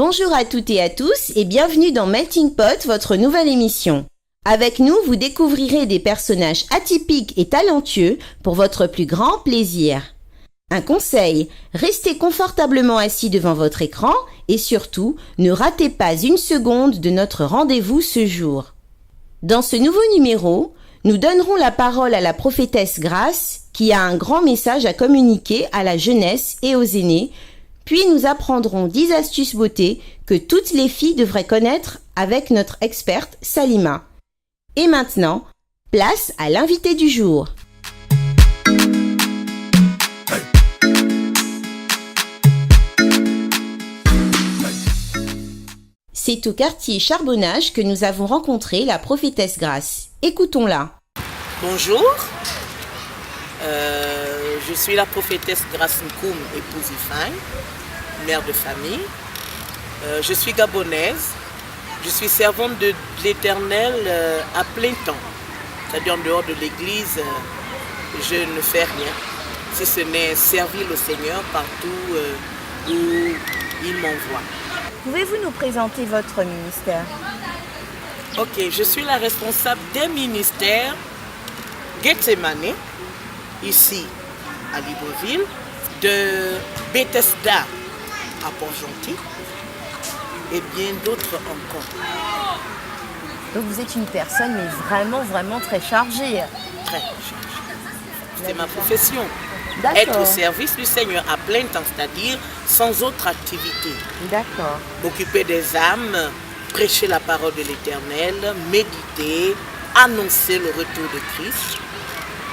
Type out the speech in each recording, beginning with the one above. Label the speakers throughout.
Speaker 1: Bonjour à toutes et à tous et bienvenue dans Melting Pot, votre nouvelle émission. Avec nous, vous découvrirez des personnages atypiques et talentueux pour votre plus grand plaisir. Un conseil, restez confortablement assis devant votre écran et surtout, ne ratez pas une seconde de notre rendez-vous ce jour. Dans ce nouveau numéro, nous donnerons la parole à la prophétesse Grace qui a un grand message à communiquer à la jeunesse et aux aînés. Puis nous apprendrons 10 astuces beauté que toutes les filles devraient connaître avec notre experte Salima. Et maintenant, place à l'invité du jour. C'est au quartier Charbonnage que nous avons rencontré la prophétesse Grace. Écoutons-la.
Speaker 2: Bonjour, je suis la prophétesse Grace Nkoum, épouse Ifeanyi, mère de famille. Je suis gabonaise, je suis servante de l'Éternel à plein temps. C'est-à-dire en dehors de l'église, je ne fais rien, si ce n'est servir le Seigneur partout où il m'envoie.
Speaker 3: Pouvez-vous nous présenter votre ministère?
Speaker 2: Ok, je suis la responsable des ministères Gethsemane, ici à Libreville, de Bethesda à Port-Gentil et bien d'autres encore.
Speaker 3: Donc vous êtes une personne mais vraiment très chargée.
Speaker 2: Très chargée. C'est ma profession.
Speaker 3: D'accord.
Speaker 2: Être au service du Seigneur à plein temps, c'est-à-dire sans autre activité.
Speaker 3: D'accord.
Speaker 2: M'occuper des âmes, prêcher la parole de l'Éternel, méditer, annoncer le retour de Christ.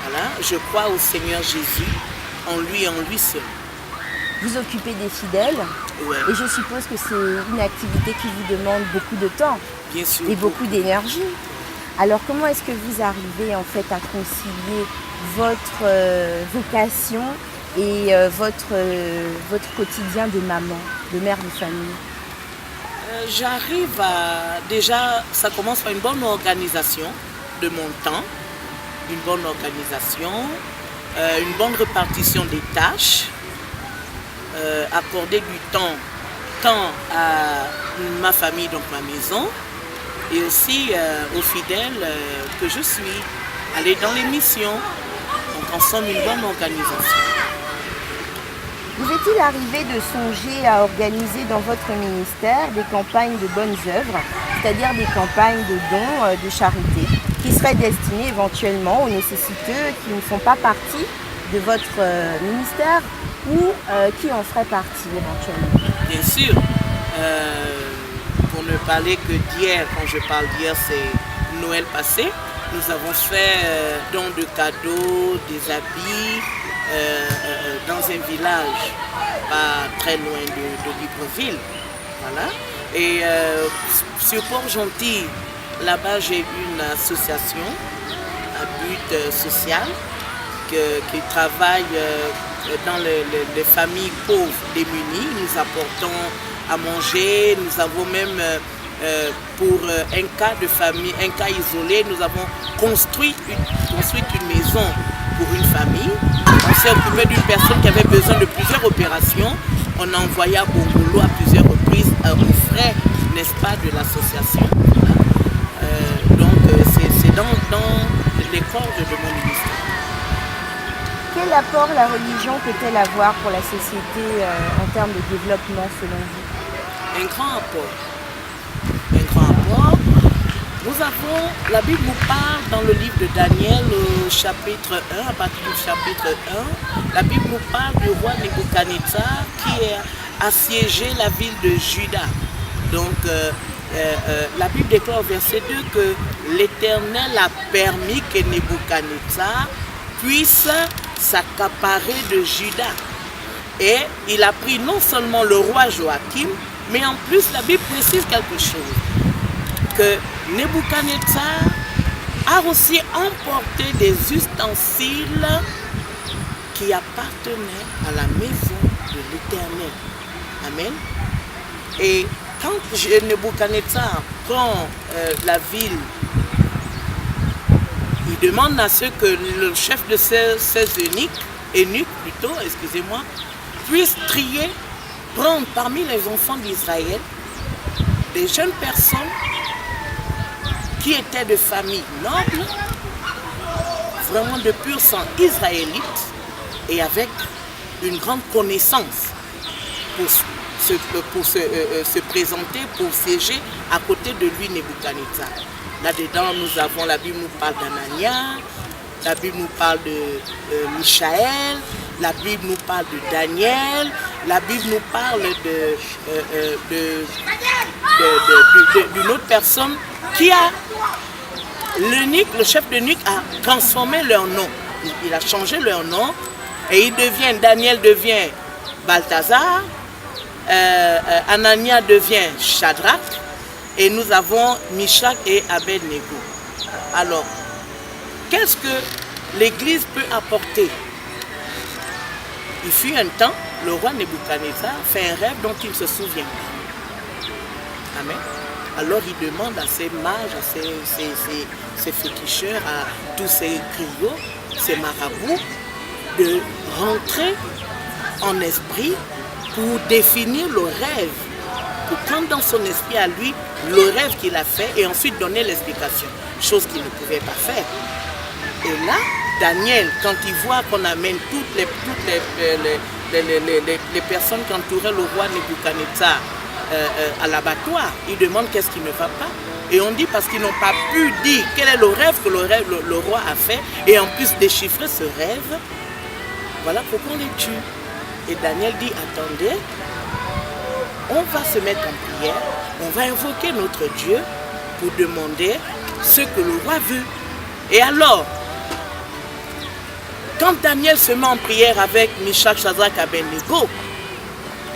Speaker 2: Voilà, je crois au Seigneur Jésus, en lui seul.
Speaker 3: Vous occupez des fidèles.
Speaker 2: Ouais.
Speaker 3: Et je suppose que c'est une activité qui vous demande beaucoup de temps.
Speaker 2: Bien sûr.
Speaker 3: Et beaucoup d'énergie. Alors comment est-ce que vous arrivez en fait à concilier votre vocation et votre quotidien de maman, de mère de famille?
Speaker 2: J'arrive à... Déjà, ça commence par une bonne organisation de mon temps, une bonne organisation, une bonne répartition des tâches, accorder du temps tant à ma famille, donc ma maison, et aussi aux fidèles que je suis, aller dans les missions. Donc en somme, une bonne organisation.
Speaker 3: Vous est-il arrivé de songer à organiser dans votre ministère des campagnes de bonnes œuvres, c'est-à-dire des campagnes de dons, de charité, qui seraient destinées éventuellement aux nécessiteux qui ne font pas partie de votre ministère ou qui en feraient partie éventuellement?
Speaker 2: Bien sûr. Pour ne parler que d'hier, quand je parle d'hier, c'est Noël passé. Nous avons fait don de cadeaux, des habits dans un village pas très loin de Libreville. Voilà. Et sur Port-Gentil, là-bas, j'ai une association à but social qui travaille dans les familles pauvres démunies. Nous apportons à manger, nous avons même pour un cas de famille, un cas isolé, nous avons construit une maison pour une famille. On s'est occupé d'une personne qui avait besoin de plusieurs opérations. On a envoyé à Bongolo à plusieurs reprises aux frais, n'est-ce pas, de l'association. Donc c'est dans les cordes de mon ministère.
Speaker 3: Quel apport la religion peut-elle avoir pour la société en termes de développement selon vous?
Speaker 2: Un grand apport. Un grand apport. Nous avons, la Bible nous parle dans le livre de Daniel, au chapitre 1, à partir du chapitre 1, la Bible nous parle du roi Nebuchadnezzar qui a assiégé la ville de Juda. Donc, la Bible déclare au verset 2 que l'Éternel a permis que Nebuchadnezzar puisse s'accaparer de Juda. Et il a pris non seulement le roi Joachim, mais en plus la Bible précise quelque chose, que Nebuchadnezzar a aussi emporté des ustensiles qui appartenaient à la maison de l'Éternel. Amen. Et quand Nebuchadnezzar prend la ville, il demande à ce que le chef de ces eunuques puisse trier, prendre parmi les enfants d'Israël des jeunes personnes qui étaient de familles nobles, vraiment de pur sang israélite et avec une grande connaissance pour se présenter, pour siéger à côté de lui, Nebuchadnezzar. Là-dedans, nous avons, la Bible nous parle d'Anania, la Bible nous parle de Michaël, la Bible nous parle de Daniel, la Bible nous parle d'une autre personne qui a l'eunuque, le chef d'eunuque a transformé leur nom. Il a changé leur nom et Daniel devient Balthazar, Anania devient Shadrach et nous avons Mishak et Abed-Nego. Alors, qu'est-ce que l'Église peut apporter? Il fut un temps, le roi Nebuchadnezzar fait un rêve dont il ne se souvient pas. Amen. Alors il demande à ses mages, à ses féticheurs, à tous ces griots, ces marabouts, de rentrer en esprit pour définir le rêve, pour prendre dans son esprit à lui le rêve qu'il a fait et ensuite donner l'explication, chose qu'il ne pouvait pas faire. Et là, Daniel, quand il voit qu'on amène toutes les personnes qui entouraient le roi Nebuchadnezzar à l'abattoir, il demande qu'est-ce qui ne va pas. Et on dit parce qu'ils n'ont pas pu dire quel est le rêve que le roi a fait et en plus déchiffrer ce rêve, voilà pourquoi on les tue. Et Daniel dit, attendez, on va se mettre en prière, on va invoquer notre Dieu pour demander ce que le roi veut. Et alors, quand Daniel se met en prière avec Mishak, Shadrach, Abed-Nego,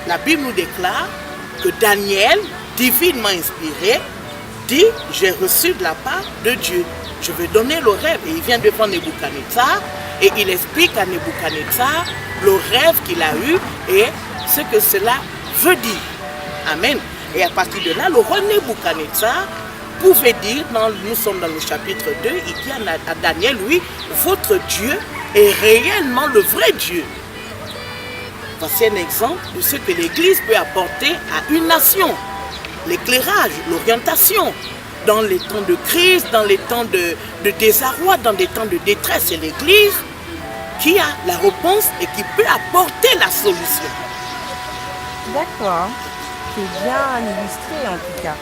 Speaker 2: la Bible nous déclare que Daniel, divinement inspiré, dit « J'ai reçu de la part de Dieu, je vais donner le rêve ». Et il vient devant Nebuchadnezzar et il explique à Nebuchadnezzar le rêve qu'il a eu et ce que cela veut dire. Amen. Et à partir de là, le roi Nebuchadnezzar pouvait dire, nous sommes dans le chapitre 2, il dit à Daniel, oui, votre Dieu est réellement le vrai Dieu. Voici un exemple de ce que l'Église peut apporter à une nation. L'éclairage, l'orientation, dans les temps de crise, dans les temps de désarroi, dans des temps de détresse. C'est l'Église qui a la réponse et qui peut apporter la solution.
Speaker 3: D'accord, c'est bien illustré en tout cas.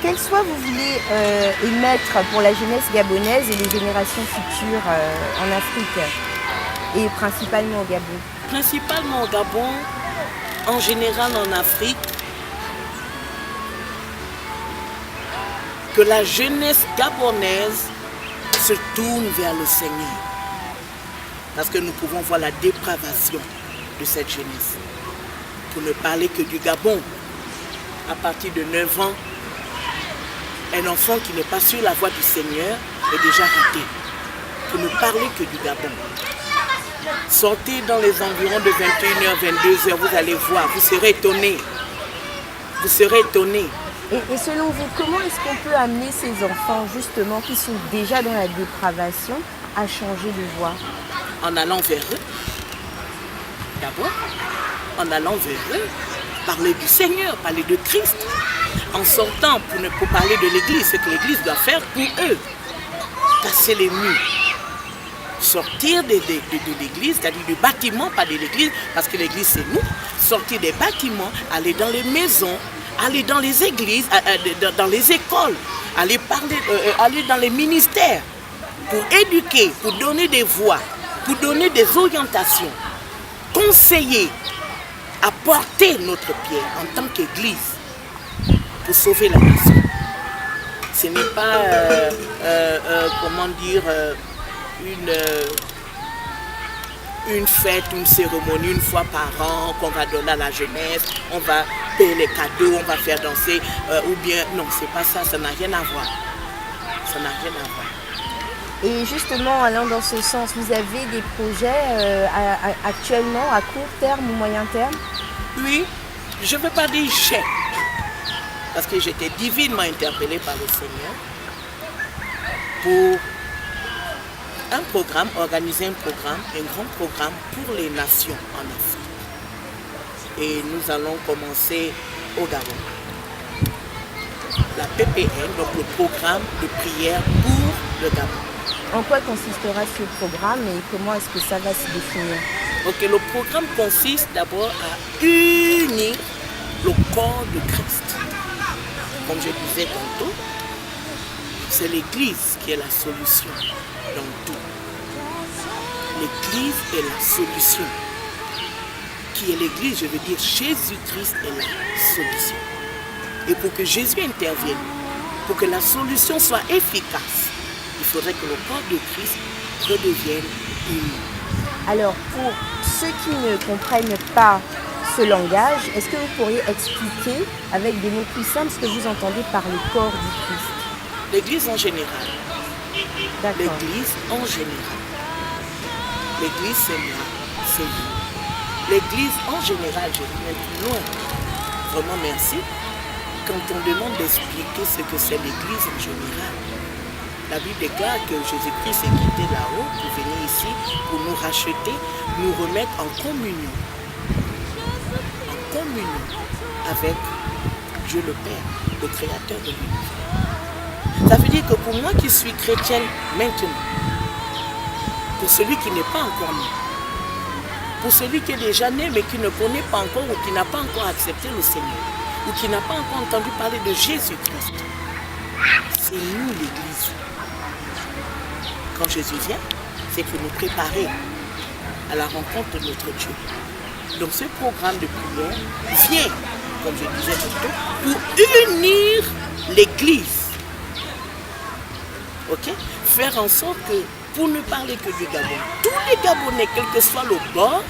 Speaker 3: Quel choix vous voulez émettre pour la jeunesse gabonaise et les générations futures en Afrique et principalement au Gabon?
Speaker 2: Principalement au Gabon, en général en Afrique, que la jeunesse gabonaise se tourne vers le Seigneur. Parce que nous pouvons voir la dépravation de cette jeunesse. Pour ne parler que du Gabon, à partir de 9 ans, un enfant qui n'est pas sur la voie du Seigneur est déjà raté. Pour ne parler que du Gabon. Sortez dans les environs de 21h, 22h, vous allez voir, vous serez étonnés. Vous serez étonnés.
Speaker 3: Et selon vous, comment est-ce qu'on peut amener ces enfants, justement, qui sont déjà dans la dépravation, à changer de voie?
Speaker 2: En allant vers eux. D'abord, en allant vers eux, parler du Seigneur, parler de Christ. En sortant pour parler de l'Église, ce que l'Église doit faire pour eux. Casser les murs. Sortir de l'Église, c'est-à-dire du bâtiment, pas de l'Église, parce que l'Église c'est nous. Sortir des bâtiments, aller dans les maisons, aller dans les églises, dans les écoles, aller dans les ministères, pour éduquer, pour donner des voies, pour donner des orientations, conseiller, apporter notre pierre en tant qu'Église pour sauver la nation. Ce n'est pas, comment dire, une fête, une cérémonie une fois par an qu'on va donner à la jeunesse, on va payer les cadeaux, on va faire danser, ou bien, non, c'est pas ça, ça n'a rien à voir. Ça n'a rien à voir.
Speaker 3: Et justement, allant dans ce sens, vous avez des projets actuellement à court terme ou moyen terme?
Speaker 2: Oui, je ne veux pas dire j'ai, parce que j'étais divinement interpellé par le Seigneur pour organiser un grand programme pour les nations en Afrique. Et nous allons commencer au Gabon. la PPN, donc le programme de prière pour le Gabon.
Speaker 3: En quoi consistera ce programme et comment est-ce que ça va se définir?
Speaker 2: Ok, le programme consiste d'abord à unir le corps de Christ. Comme je disais tantôt, c'est l'Église qui est la solution dans tout. L'Église est la solution. Qui est l'Église, je veux dire Jésus-Christ est la solution. Et pour que Jésus intervienne, pour que la solution soit efficace, il faudrait que le corps de Christ redevienne uni.
Speaker 3: Alors, pour ceux qui ne comprennent pas ce langage, est-ce que vous pourriez expliquer avec des mots plus simples ce que vous entendez par le corps du Christ?
Speaker 2: L'Église en général.
Speaker 3: D'accord.
Speaker 2: L'Église en général. L'Église, c'est moi, c'est vous. L'Église en général, je vais même plus loin. Vraiment merci. Quand on demande d'expliquer ce que c'est l'Église en général, la Bible déclare que Jésus-Christ est quitté là-haut pour venir ici, pour nous racheter, nous remettre en communion. En communion avec Dieu le Père, le Créateur de l'univers. Ça veut dire que pour moi qui suis chrétienne maintenant, pour celui qui n'est pas encore né, pour celui qui est déjà né mais qui ne connaît pas encore ou qui n'a pas encore accepté le Seigneur, ou qui n'a pas encore entendu parler de Jésus-Christ, c'est nous l'Église. Quand Jésus vient, c'est pour nous préparer à la rencontre de notre Dieu. Donc ce programme de prière vient, comme je disais tantôt, pour unir l'Église. Ok? Faire en sorte que, pour ne parler que du Gabon, tous les Gabonais, quel que soit le bord,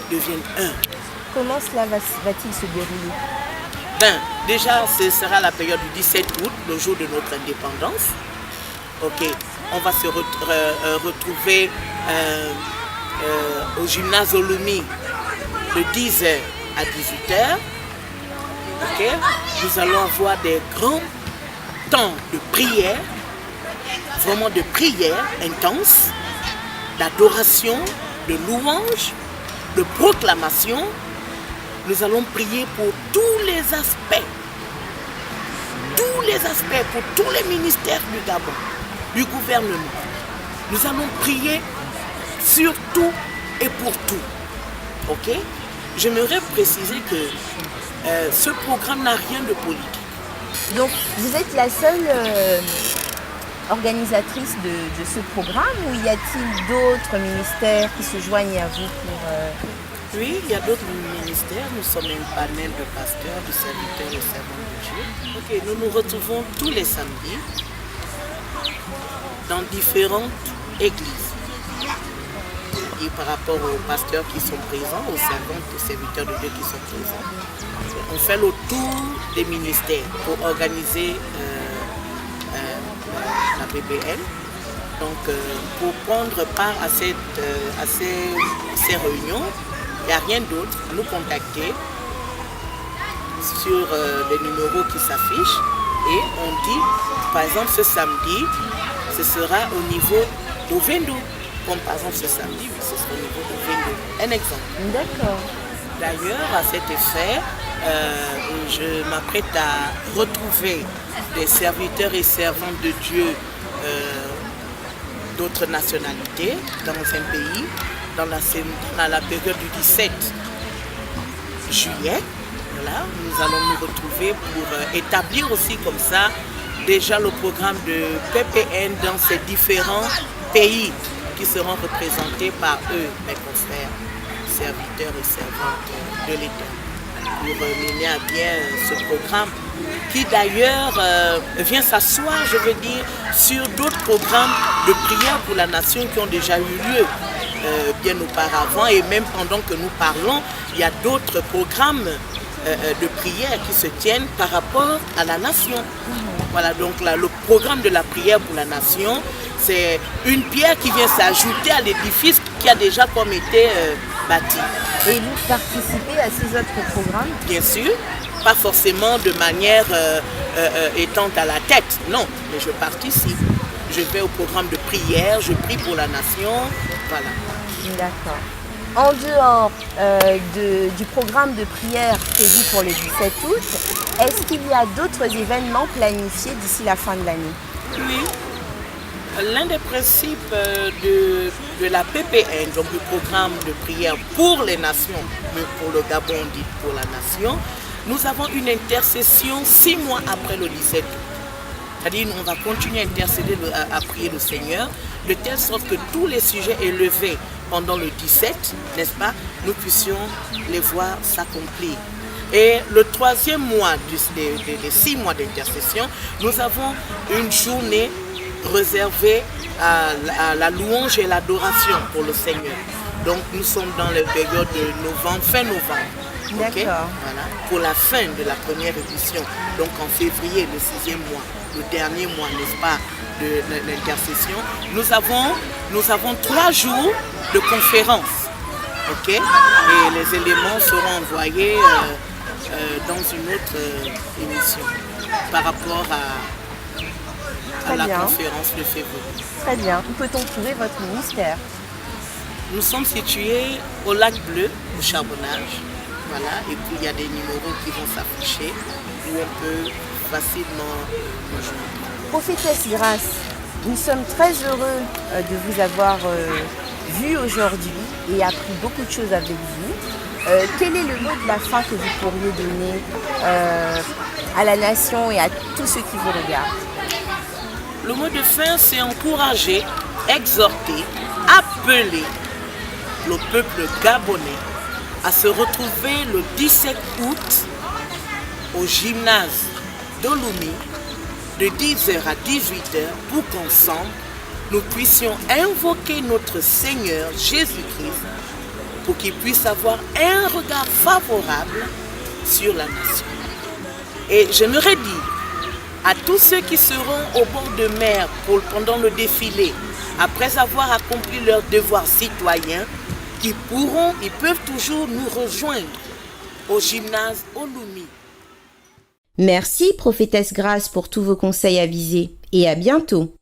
Speaker 2: deviennent un.
Speaker 3: Comment cela va-t-il se dérouler?
Speaker 2: Ben, déjà, ce sera la période du 17 août, le jour de notre indépendance. Ok, on va se retrouver au gymnase Olumi de 10h à 18h. Ok, nous allons avoir des grands temps de prière, vraiment de prière intense, d'adoration, de louange, de proclamation. Nous allons prier pour tous les aspects, pour tous les ministères du Gabon, du gouvernement. Nous allons prier sur tout et pour tout. Ok? J'aimerais préciser que ce programme n'a rien de politique.
Speaker 3: Donc, vous êtes la seule organisatrice de ce programme ou y a-t-il d'autres ministères qui se joignent à vous pour...
Speaker 2: Oui, il y a d'autres ministères. Nous sommes un panel de pasteurs, de serviteurs et servants de Dieu. Ok, nous nous retrouvons tous les samedis dans différentes églises. Et par rapport aux pasteurs qui sont présents, aux servants, aux serviteurs de Dieu qui sont présents, on fait le tour des ministères pour organiser la PPN. Donc, pour prendre part à ces réunions, il n'y a rien d'autre, nous contacter sur les numéros qui s'affichent et on dit, par exemple ce samedi, ce sera au niveau d'Ovendo. Comme par exemple ce samedi, ce sera au niveau d'Ovendo. Un exemple.
Speaker 3: D'accord.
Speaker 2: D'ailleurs, à cet effet, je m'apprête à retrouver des serviteurs et servantes de Dieu d'autres nationalités dans un pays. Dans la période du 17 juillet, voilà, nous allons nous retrouver pour établir aussi comme ça déjà le programme de PPN dans ces différents pays qui seront représentés par eux, mes confrères, serviteurs et servantes de l'État, pour mener à bien ce programme qui d'ailleurs vient s'asseoir, je veux dire, sur d'autres programmes de prière pour la nation qui ont déjà eu lieu bien auparavant et même pendant que nous parlons, il y a d'autres programmes de prière qui se tiennent par rapport à la nation. Voilà, donc là, le programme de la prière pour la nation, c'est une pierre qui vient s'ajouter à l'édifice qui a déjà comme été bâti.
Speaker 3: Et vous participez à ces autres programmes?
Speaker 2: Bien sûr, pas forcément de manière étant à la tête, non, mais je participe. Je vais au programme de prière, je prie pour la nation, voilà.
Speaker 3: D'accord. En dehors du programme de prière prévu pour le 17 août, est-ce qu'il y a d'autres événements planifiés d'ici la fin de l'année?
Speaker 2: Oui. L'un des principes de la PPN, donc du programme de prière pour les nations, mais pour le Gabon on dit pour la nation, nous avons une intercession 6 mois après le 17 août. C'est-à-dire on va continuer à intercéder, à prier le Seigneur, de telle sorte que tous les sujets élevés pendant le 17, n'est-ce pas, nous puissions les voir s'accomplir. Et le 3e mois des 6 mois d'intercession, nous avons une journée réservée à la louange et l'adoration pour le Seigneur. Donc nous sommes dans la période de novembre, fin novembre. Okay? Voilà, pour la fin de la première édition, donc en février, le 6e mois, le dernier mois, n'est-ce pas, de l'intercession, nous avons 3 jours de conférence, ok, et les éléments seront envoyés dans une autre émission par rapport à la conférence de février.
Speaker 3: Très bien. Où peut-on trouver votre ministère?
Speaker 2: Nous sommes situés au Lac Bleu, au Charbonnage. Voilà, et puis il y a des numéros qui vont s'afficher où on peut facilement nous joindre.
Speaker 3: Prophétesse Grace, nous sommes très heureux de vous avoir vu aujourd'hui et appris beaucoup de choses avec vous. Quel est le mot de la fin que vous pourriez donner à la nation et à tous ceux qui vous regardent?
Speaker 2: Le mot de fin, c'est encourager, exhorter, appeler le peuple gabonais à se retrouver le 17 août au gymnase d'Olumi de 10h à 18h pour qu'ensemble nous puissions invoquer notre Seigneur Jésus-Christ pour qu'il puisse avoir un regard favorable sur la nation. Et j'aimerais dire à tous ceux qui seront au bord de mer pendant le défilé, après avoir accompli leur devoir citoyen, ils peuvent toujours nous rejoindre au gymnase Olumi.
Speaker 1: Merci, prophétesse Grace, pour tous vos conseils avisés et à bientôt.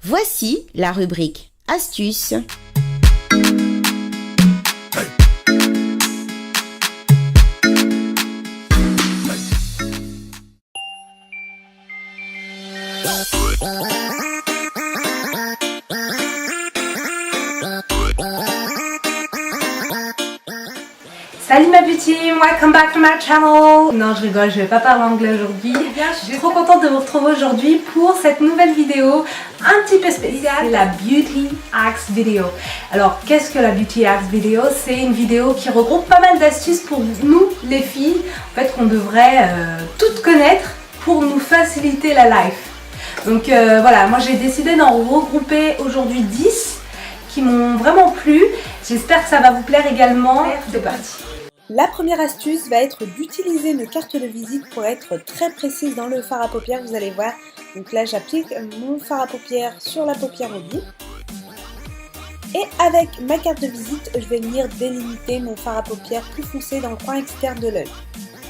Speaker 1: Voici la rubrique Astuces.
Speaker 4: Salut ma beauty, welcome back to my channel. Non, je rigole, je vais pas parler anglais aujourd'hui. Je suis trop contente de vous retrouver aujourd'hui pour cette nouvelle vidéo un petit peu spéciale. C'est la Beauty Hacks vidéo. Alors, qu'est-ce que la Beauty Hacks vidéo? C'est une vidéo qui regroupe pas mal d'astuces pour nous, les filles, en fait, qu'on devrait toutes connaître pour nous faciliter la life. Donc voilà, moi j'ai décidé d'en regrouper aujourd'hui 10 qui m'ont vraiment plu. J'espère que ça va vous plaire également. C'est parti. La première astuce va être d'utiliser une carte de visite pour être très précise dans le fard à paupières, vous allez voir. Donc là j'applique mon fard à paupières sur la paupière mobile. Et avec ma carte de visite, je vais venir délimiter mon fard à paupières plus foncé dans le coin externe de l'œil.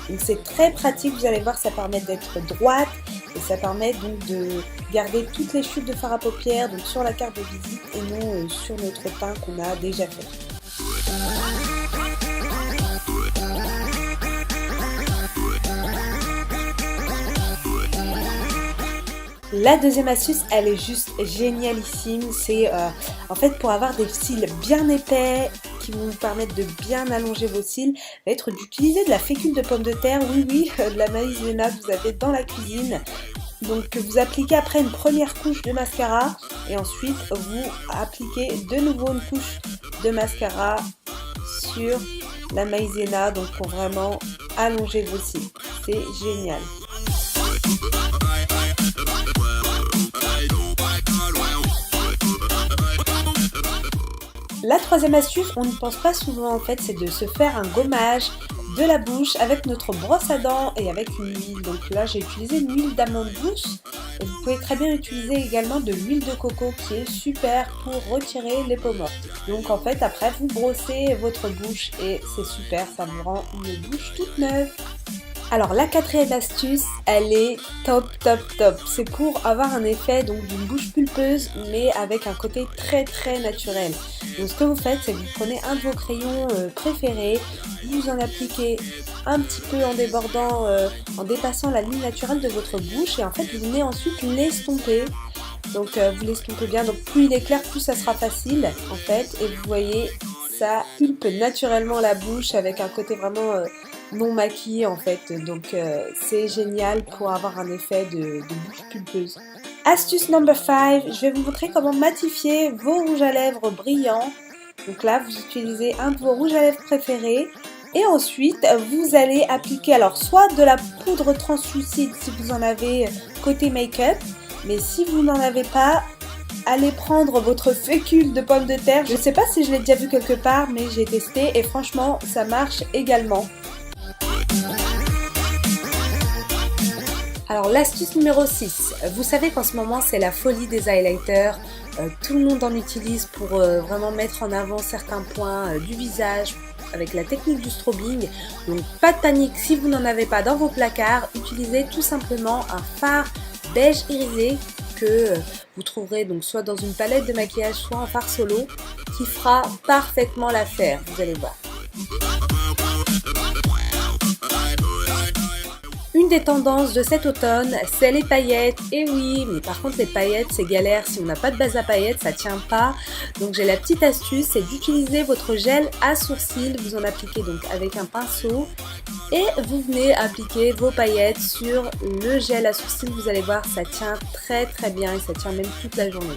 Speaker 4: Donc c'est très pratique, vous allez voir, ça permet d'être droite et ça permet donc de garder toutes les chutes de fard à paupières donc sur la carte de visite et non sur notre teint qu'on a déjà fait. La deuxième astuce, elle est juste génialissime, c'est en fait pour avoir des cils bien épais qui vont vous permettre de bien allonger vos cils, va être d'utiliser de la fécule de pomme de terre, oui, de la maïzena que vous avez dans la cuisine. Donc vous appliquez après une première couche de mascara et ensuite vous appliquez de nouveau une couche de mascara sur la maïzena, donc pour vraiment allonger vos cils. C'est génial. La troisième astuce, on n'y pense pas souvent en fait, c'est de se faire un gommage de la bouche avec notre brosse à dents et avec une huile. Donc là j'ai utilisé une huile d'amande douce. Vous pouvez très bien utiliser également de l'huile de coco qui est super pour retirer les peaux mortes. Donc en fait après vous brossez votre bouche et c'est super, ça vous rend une bouche toute neuve. Alors la quatrième astuce, elle est top. C'est pour avoir un effet donc d'une bouche pulpeuse mais avec un côté très naturel. Donc ce que vous faites, c'est que vous prenez un de vos crayons préférés, vous en appliquez un petit peu en débordant, en dépassant la ligne naturelle de votre bouche et en fait vous venez ensuite l'estomper. Donc vous l'estompez bien, donc plus il est clair, plus ça sera facile en fait et vous voyez ça pulpe naturellement la bouche avec un côté vraiment non maquillé en fait, donc c'est génial pour avoir un effet de bouche pulpeuse. Astuce number 5, je vais vous montrer comment matifier vos rouges à lèvres brillants. Donc là vous utilisez un de vos rouges à lèvres préférés et ensuite vous allez appliquer alors soit de la poudre translucide si vous en avez côté make-up, mais si vous n'en avez pas, allez prendre votre fécule de pommes de terre. Je ne sais pas si je l'ai déjà vu quelque part, mais j'ai testé et franchement ça marche également. Alors l'astuce numéro 6, vous savez qu'en ce moment c'est la folie des highlighters, tout le monde en utilise pour vraiment mettre en avant certains points du visage avec la technique du strobing, donc pas de panique si vous n'en avez pas dans vos placards, utilisez tout simplement un fard beige irisé que vous trouverez donc soit dans une palette de maquillage soit en fard solo qui fera parfaitement l'affaire, vous allez voir. Une des tendances de cet automne, c'est les paillettes. Et oui, mais par contre les paillettes c'est galère, si on n'a pas de base à paillettes ça tient pas. Donc j'ai la petite astuce, c'est d'utiliser votre gel à sourcils. Vous en appliquez donc avec un pinceau et vous venez appliquer vos paillettes sur le gel à sourcils. Vous allez voir, ça tient très bien et ça tient même toute la journée.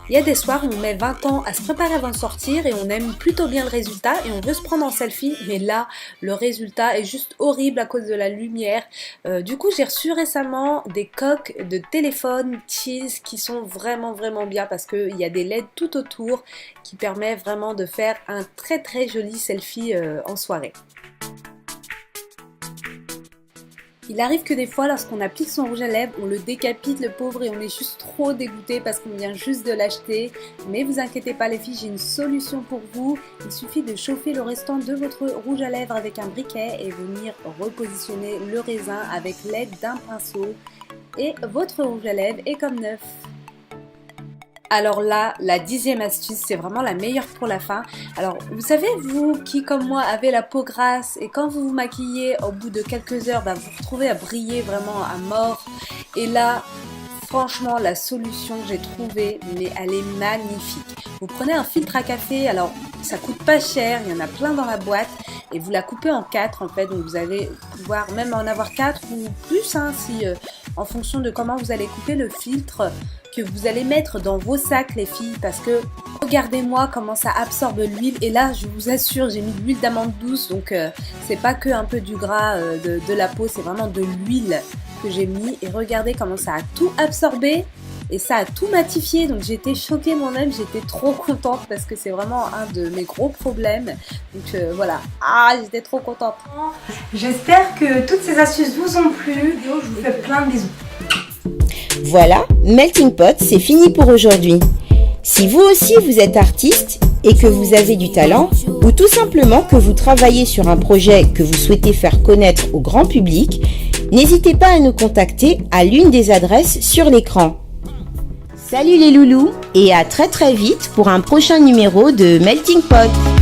Speaker 4: Il y a des soirs où on met 20 ans à se préparer avant de sortir et on aime plutôt bien le résultat et on veut se prendre en selfie, mais là le résultat est juste horrible à cause de la lumière. Du coup j'ai reçu récemment des coques de téléphone Cheese qui sont vraiment bien parce qu'il y a des LED tout autour qui permettent vraiment de faire un très joli selfie en soirée. Il arrive que des fois, lorsqu'on applique son rouge à lèvres, on le décapite le pauvre et on est juste trop dégoûté parce qu'on vient juste de l'acheter. Mais vous inquiétez pas les filles, j'ai une solution pour vous. Il suffit de chauffer le restant de votre rouge à lèvres avec un briquet et venir repositionner le raisin avec l'aide d'un pinceau. Et votre rouge à lèvres est comme neuf. Alors là, la 10e astuce, c'est vraiment la meilleure pour la fin. Alors, vous savez, vous qui, comme moi, avez la peau grasse et quand vous vous maquillez, au bout de quelques heures, vous vous retrouvez à briller vraiment à mort. Et là, franchement, la solution que j'ai trouvée, mais elle est magnifique. Vous prenez un filtre à café, alors ça coûte pas cher, il y en a plein dans la boîte. Et vous la coupez en 4 en fait, donc vous allez pouvoir même en avoir 4 ou plus, si, en fonction de comment vous allez couper le filtre que vous allez mettre dans vos sacs les filles, parce que regardez-moi comment ça absorbe l'huile. Et là je vous assure, j'ai mis de l'huile d'amande douce, donc c'est pas que un peu du gras de la peau, c'est vraiment de l'huile que j'ai mis. Et regardez comment ça a tout absorbé et ça a tout matifié, donc j'étais choquée moi-même, j'étais trop contente parce que c'est vraiment un de mes gros problèmes. Donc voilà, j'étais trop contente. J'espère que toutes ces astuces vous ont plu. Je vous fais plein de bisous.
Speaker 1: Voilà, Melting Pot, c'est fini pour aujourd'hui. Si vous aussi vous êtes artiste et que vous avez du talent, ou tout simplement que vous travaillez sur un projet que vous souhaitez faire connaître au grand public, n'hésitez pas à nous contacter à l'une des adresses sur l'écran. Salut les loulous et à très vite pour un prochain numéro de Melting Pot.